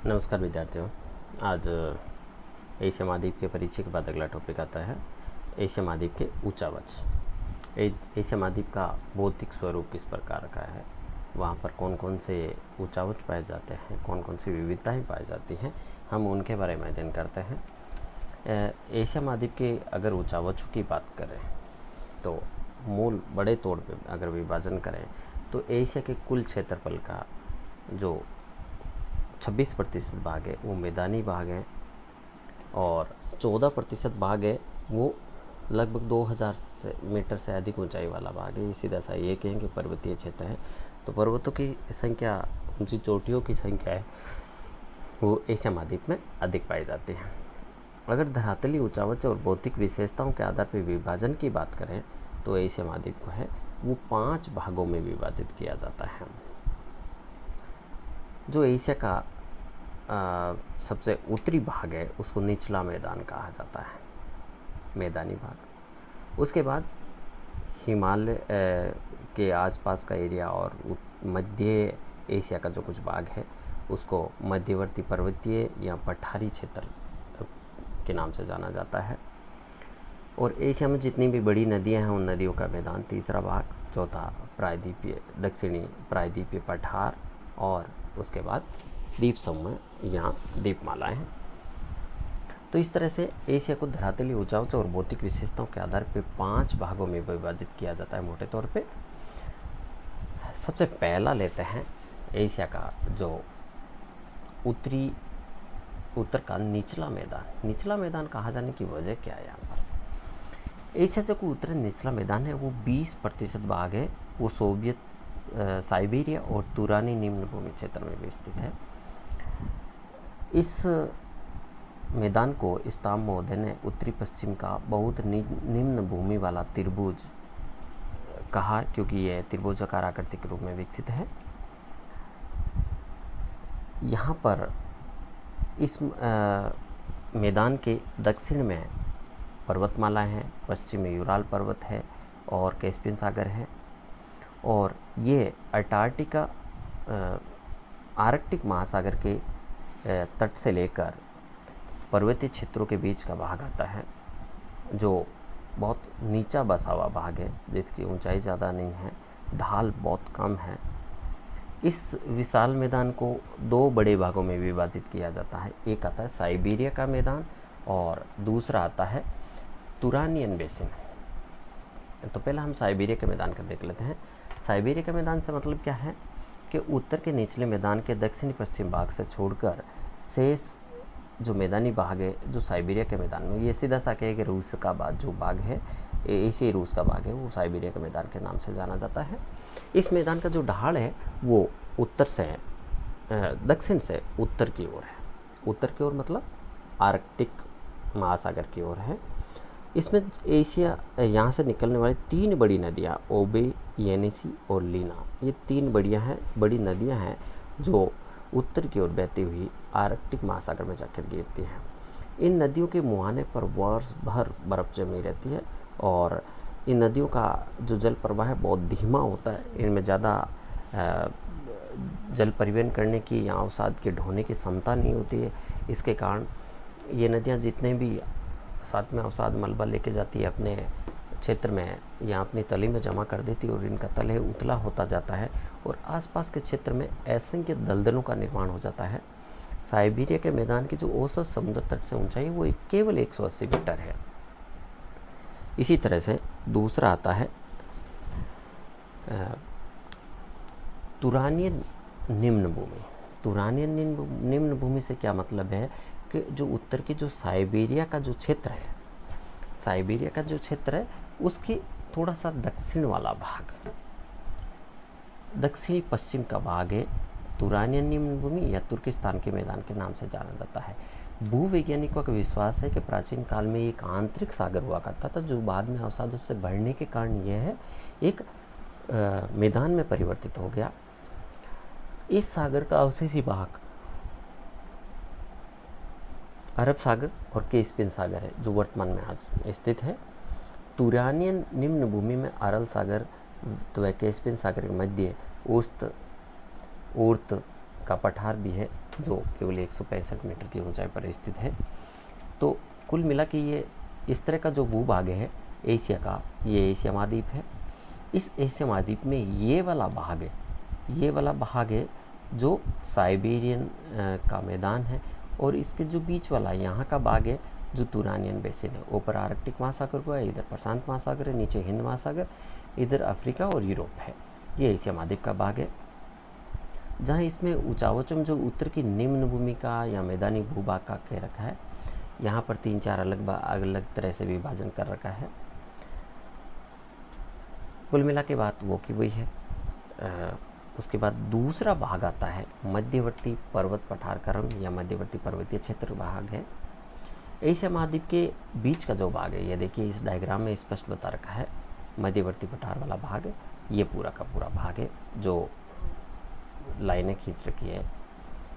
नमस्कार विद्यार्थियों। आज एशिया महाद्वीप के परिचय के बाद अगला टॉपिक आता है एशिया महाद्वीप के उच्चावच। एशिया महाद्वीप का भौतिक स्वरूप किस प्रकार का है, वहाँ पर कौन कौन से उच्चावच पाए जाते हैं, कौन कौन सी विविधताएं पाई जाती हैं, हम उनके बारे में अध्ययन करते हैं। एशिया महाद्वीप के अगर उच्चावचों की बात करें तो मूल बड़े तौर पे अगर विभाजन करें तो एशिया के कुल क्षेत्रफल का जो 26% भाग है वो मैदानी भाग है और 14% भाग है वो लगभग 2000 मीटर से अधिक ऊंचाई वाला भाग है। सीधा सा ये कहें कि पर्वतीय क्षेत्र है, तो पर्वतों की संख्या, ऊंची चोटियों की संख्या है वो एशिया महाद्वीप में अधिक पाई जाती है। अगर धरातली उच्चावच और भौतिक विशेषताओं के आधार पर विभाजन की बात करें तो एशिया महाद्वीप को है वो 5 भागों में विभाजित किया जाता है। जो एशिया का सबसे उत्तरी भाग है उसको निचला मैदान कहा जाता है, मैदानी भाग। उसके बाद हिमालय के आसपास का एरिया और मध्य एशिया का जो कुछ भाग है उसको मध्यवर्ती पर्वतीय या पठारी क्षेत्र के नाम से जाना जाता है। और एशिया में जितनी भी बड़ी नदियां हैं उन नदियों का मैदान तीसरा भाग, चौथा प्रायद्वीपीय, दक्षिणी प्रायद्वीपीय पठार और उसके बाद द्वीप समूह, यहाँ द्वीपमालाएं हैं। तो इस तरह से एशिया को धरातली उच्चावच और भौतिक विशेषताओं के आधार पर 5 भागों में विभाजित किया जाता है मोटे तौर पे। सबसे पहला लेते हैं एशिया का जो उत्तर का निचला मैदान। निचला मैदान कहा जाने की वजह क्या है? यहाँ पर एशिया जो उत्तरी निचला मैदान है वो 20% भाग है वो सोवियत साइबेरिया और तुरानी निम्न भूमि क्षेत्र में भी स्थित है। इस मैदान को स्टाम महोदय ने उत्तरी पश्चिम का बहुत निम्न भूमि वाला त्रिभुज कहा, क्योंकि यह त्रिभुजाकार आकृति के रूप में विकसित है। यहाँ पर इस मैदान के दक्षिण में पर्वतमालाएं हैं, पश्चिम में यूराल पर्वत है और कैस्पियन सागर है, और ये अंटार्कटिका आर्कटिक महासागर के तट से लेकर पर्वतीय क्षेत्रों के बीच का भाग आता है, जो बहुत नीचा बसा हुआ भाग है, जिसकी ऊंचाई ज़्यादा नहीं है, ढाल बहुत कम है। इस विशाल मैदान को 2 बड़े भागों में विभाजित किया जाता है। एक आता है साइबेरिया का मैदान और दूसरा आता है तुरानियन बेसिन। तो पहले हम साइबेरिया के मैदान का देख लेते हैं। साइबेरिया के मैदान से मतलब क्या है कि उत्तर के निचले मैदान के दक्षिणी पश्चिम भाग से छोड़कर शेष जो मैदानी भाग है जो साइबेरिया के मैदान में, ये सीधा सा कहे कि रूस का जो भाग है, एशियाई रूस का भाग है, वो साइबेरिया के मैदान के नाम से जाना जाता है। इस मैदान का जो ढाल है वो दक्षिण से उत्तर की ओर है। उत्तर की ओर मतलब आर्कटिक महासागर की ओर है। इसमें एशिया यहाँ से निकलने वाली 3 बड़ी नदियाँ, ओबे, येनिसी और लीना, ये 3 बड़ी नदियाँ हैं जो उत्तर की ओर बहती हुई आर्कटिक महासागर में जाकर गिरती हैं। इन नदियों के मुहाने पर वर्ष भर बर्फ जमी रहती है और इन नदियों का जो जल प्रवाह है बहुत धीमा होता है। इनमें ज़्यादा जल परिवहन करने की या अवसाद के ढोने की क्षमता नहीं होती है। इसके कारण ये नदियाँ जितने भी साथ में अवसाद मलबा लेके जाती है अपने क्षेत्र में या अपनी तली में जमा कर देती है और इनका तल उतला होता जाता है और आसपास के क्षेत्र में असंख्य दलदलों का निर्माण हो जाता है। साइबेरिया के मैदान की जो औसत समुद्र तट से ऊंचाई वो केवल 180 मीटर है। इसी तरह से दूसरा आता है तुरानियन निम्न भूमि। तुरानियन निम्न भूमि से क्या मतलब है कि जो उत्तर की जो साइबेरिया का जो क्षेत्र है, साइबेरिया का जो क्षेत्र है उसकी थोड़ा सा दक्षिण वाला भाग, दक्षिणी पश्चिम का भाग है तुरानियन निम्न भूमि या तुर्किस्तान के मैदान के नाम से जाना जाता है। भूवैज्ञानिकों का विश्वास है कि प्राचीन काल में एक आंतरिक सागर हुआ करता था जो बाद में अवसादों से बढ़ने के कारण यह है एक मैदान में परिवर्तित हो गया। इस सागर का अवशेषी भाग अरब सागर और कैस्पियन सागर है जो वर्तमान में आज स्थित है। तुरानियन निम्न भूमि में अरल सागर तो कैस्पियन सागर के मध्य ऊर्त का पठार भी है जो केवल 165 मीटर की ऊंचाई पर स्थित है। तो कुल मिला के ये इस तरह का जो भूभाग है एशिया का, ये एशिया महाद्वीप है। इस एशिया महाद्वीप में ये वाला भाग है जो साइबेरियन का मैदान है, और इसके जो बीच वाला यहाँ का भाग है जो तुरानियन बेसिन है। ऊपर आर्कटिक महासागर को है, इधर प्रशांत महासागर है, नीचे हिंद महासागर, इधर अफ्रीका और यूरोप है। ये एशिया महाद्वीप का भाग है, जहाँ इसमें ऊंचावचम जो उत्तर की निम्न भूमि का या मैदानी भूभाग का कह रखा है। यहाँ पर 3-4 अलग तरह से विभाजन कर रखा है। कुल मिला के बात वो की वही है। उसके बाद दूसरा भाग आता है मध्यवर्ती पर्वत पठार क्रम या मध्यवर्ती पर्वतीय क्षेत्र भाग है। एशिया महाद्वीप के बीच का जो भाग है, ये देखिए इस डायग्राम में स्पष्ट बता रखा है, मध्यवर्ती पठार वाला भाग है। ये पूरा का पूरा भाग है जो लाइनें खींच रखी है,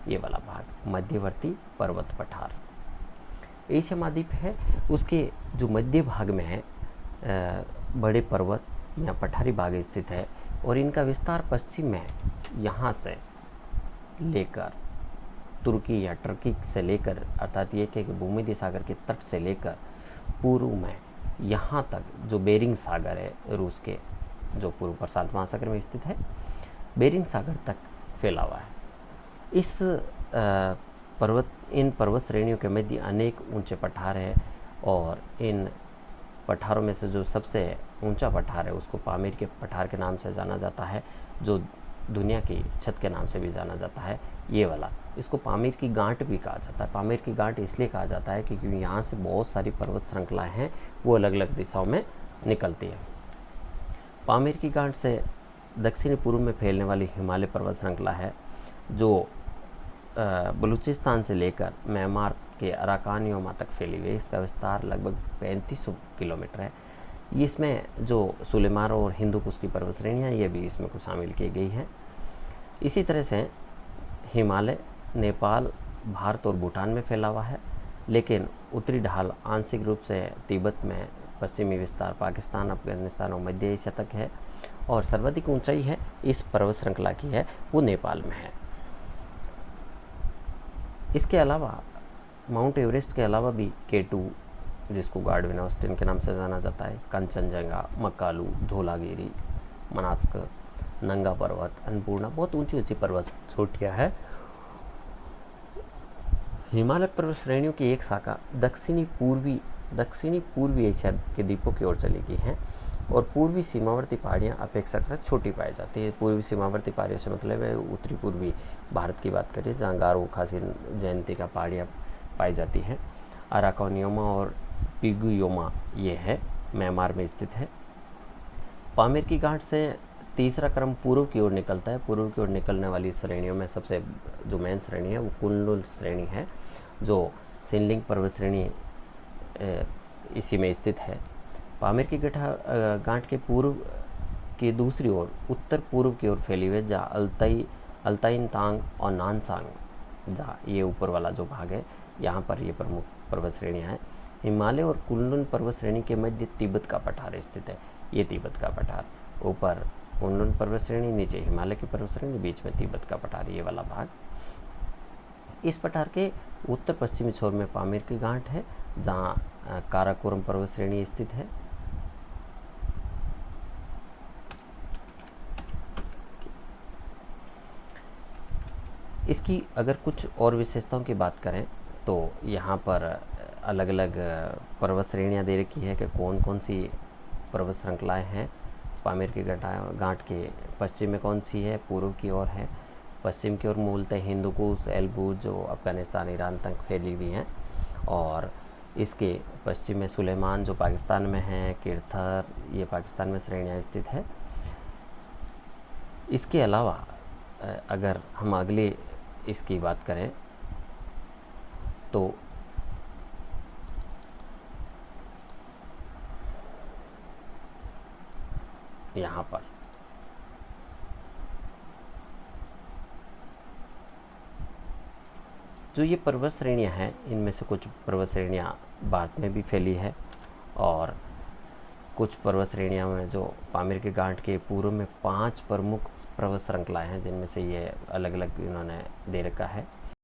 ये वाला भाग मध्यवर्ती पर्वत पठार एशिया महाद्वीप है। उसके जो मध्य भाग में है बड़े पर्वत या पठारी भाग स्थित है, और इनका विस्तार पश्चिम में यहाँ से लेकर तुर्की या टर्की से लेकर, अर्थात ये कि भूमध्य सागर के तट से लेकर पूर्व में यहाँ तक जो बेरिंग सागर है रूस के, जो पूर्व प्रशांत महासागर में स्थित है, बेरिंग सागर तक फैला हुआ है। इन पर्वत श्रेणियों के मध्य अनेक ऊंचे पठार हैं, और इन पठारों में से जो सबसे ऊंचा पठार है उसको पामीर के पठार के नाम से जाना जाता है, जो दुनिया की छत के नाम से भी जाना जाता है। ये वाला, इसको पामीर की गांठ भी कहा जाता है। पामीर की गांठ इसलिए कहा जाता है क्योंकि यहाँ से बहुत सारी पर्वत श्रृंखलाएँ हैं, वो अलग अलग दिशाओं में निकलती है। पामीर की गांठ से दक्षिणी पूर्व में फैलने वाली हिमालय पर्वत श्रृंखला है, जो बलूचिस्तान से लेकर म्यांमार के अराकान योमा तक फैली हुई है। इसका विस्तार लगभग 3500 किलोमीटर है। इसमें जो सुलेमान और हिंदू कुश की पर्वत श्रेणियाँ, ये भी इसमें कुछ शामिल की गई हैं। इसी तरह से हिमालय नेपाल, भारत और भूटान में फैला हुआ है, लेकिन उत्तरी ढाल आंशिक रूप से तिब्बत में, पश्चिमी विस्तार पाकिस्तान, अफगानिस्तान और मध्य एशिया तक है, और सर्वाधिक ऊंचाई है इस पर्वत श्रृंखला की है वो नेपाल में है। इसके अलावा माउंट एवरेस्ट के अलावा भी K2, जिसको गार्डविन ऑस्टिन के नाम से जाना जाता है, कंचनजंगा, मकालू, धौलागिरी, मनास्क, नंगा पर्वत, अन्नपूर्णा, बहुत ऊंची ऊंची पर्वत चोटियाँ है। हिमालय पर्वत श्रेणियों की एक शाखा दक्षिणी पूर्वी एशिया के द्वीपों की ओर चली गई है, और पूर्वी सीमावर्ती पहाड़ियाँ अपेक्षाकृत छोटी पाई जाती है। पूर्वी सीमावर्ती पहाड़ियों से मतलब है उत्तरी पूर्वी भारत की बात करें, जहाँ गारो, खासी, जयंती का पहाड़ियाँ पाई जाती हैं। अराकानियोमा और पिगुयोमा ये है, म्यांमार में स्थित है। पामीर की गांठ से तीसरा क्रम पूर्व की ओर निकलता है। पूर्व की ओर निकलने वाली श्रेणियों में सबसे जो मेन श्रेणी है वो कुनलुन श्रेणी है, जो सिनलिंग पर्वत श्रेणी इसी में स्थित है। पामीर की गांठ के पूर्व की दूसरी ओर उत्तर पूर्व की ओर फैली हुई है, जहाँ अल्ताइन तांग और नानसांग, जहाँ ये ऊपर वाला जो भाग है यहाँ पर ये प्रमुख पर्वत श्रेणियाँ हैं। हिमालय और कुनलुन पर्वत श्रेणी के मध्य तिब्बत का पठार स्थित है। ये तिब्बत का पठार, ऊपर कुनलुन पर्वत श्रेणी, नीचे हिमालय की पर्वत श्रेणी, बीच में तिब्बत का पठार, ये वाला भाग। इस पठार के उत्तर पश्चिमी छोर में पामीर की गांठ है, जहाँ काराकोरम पर्वत श्रेणी स्थित है। इसकी अगर कुछ और विशेषताओं की बात करें तो यहाँ पर अलग अलग पर्वत श्रेणियाँ दे रखी है कि कौन कौन सी पर्वत श्रृंखलाएँ हैं। पामीर की गांठ के पश्चिम में कौन सी है, पूर्व की ओर है, पश्चिम की ओर मूलतः हिंदू कुश, एल्बूज जो अफगानिस्तान, ईरान तक फैली हुई हैं, और इसके पश्चिम में सुलेमान जो पाकिस्तान में है, किरथर ये पाकिस्तान में श्रेणियाँ स्थित है। इसके अलावा अगर हम अगले इसकी बात करें तो यहाँ पर जो ये पर्वत श्रेणियाँ हैं, इनमें से कुछ पर्वत श्रेणियाँ भारत में भी फैली है और कुछ पर्वत श्रेणियाँ में जो पामीर की गांठ के पूर्व में 5 प्रमुख पर्वत श्रृंखलाएँ हैं, जिनमें से ये अलग अलग इन्होंने दे रखा है।